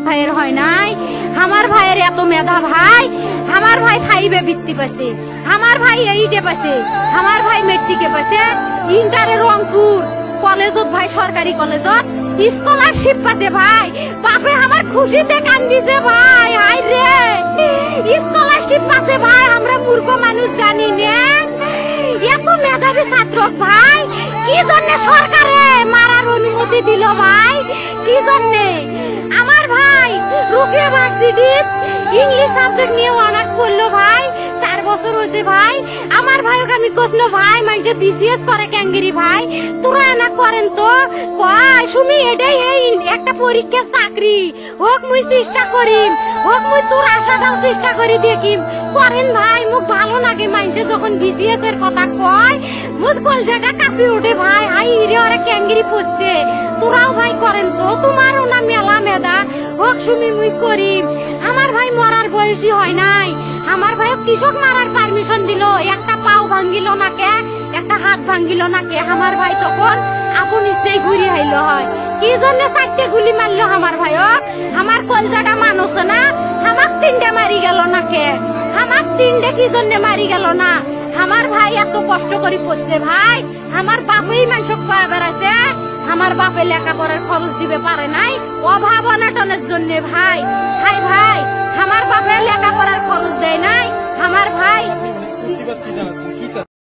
ভাইয়ের হয় নাই। আমার ভাইয়ের এত মেধা ভাই, আমার ভাই 5-এ বৃত্তি পাইছে, আমার ভাই 8-এ পাইছে, আমার ভাই মেট্রিকে পাইছে, ইন্টারে রংপুর কলেজত ভাই সরকারি কলেজত স্কলারশিপ পাতে ভাই। বাপে আমার খুশিতে কান্দিছে ভাই। হাই রে স্কলারশিপ পাতে ভাই, আমরা মূর্খ মানুষ জানি না। এত মেধাবী ছাত্র ভাই, কি জন্য সরকারে মারার অনুমতি দিল ভাই? কি জন্য? আমার ভাই রুকিয়া ভার্সিটি ইংলিশ সাবজেক্ট নিয়ে অনার্স করলো ভাই, 4 বছর হয়েছে ভাই। আমার ভাইকে আমি কইছিল ভাই মানে বিসিএস করে ক্যাঙ্গেরি ভাই, তোরা না করেন তো কয় সুমি এটাই একটা পরীক্ষা চাকরি হোক, মুই চেষ্টা করিম, হোক মুই তোর আশাটাও চেষ্টা করি দেখিম। করেন ভাই, মুখ ভালো লাগে মানুষে যখন বিসিএস এর কথা কয়, মুখ কলজাটা কাঁপি উঠে ভাই। হাই রে ওরা ক্যাঙ্গেরি পড়ছে, তোরাও ভাই করেন তো, তোমারও না মেলা মেধা, হোক সুমি মুই করিম। আমার ভাই মরার বয়সী হয় নাই, আমার ভাই কৃষক মারার পারমিশন দিল, একটা পাও ভাঙ্গিল না কে, একটা হাত ভাঙ্গিল না কে। আমার ভাই তখন আপন ইচ্ছেই ঘুরি আইলো হয়। কি জন্য 4টে গুলি মারলো আমার ভাইক? আমার কলজাটা মানুষ না, আমার 3টে মারি গেল না কে? আমার 3টে কি জন্য মারি গেল না? আমার ভাই এত কষ্ট করে পড়ছে ভাই, আমার বাপেই মানুষ কয়ে বেড়াচ্ছে, আমার বাপে লেখাপড়ার খরচ দিবে পারে নাই অভাব অনাটনের জন্য ভাই। হাই ভাই, আমার বাপে লেখাপড়ার খরচ দেয় নাই, আমার ভাই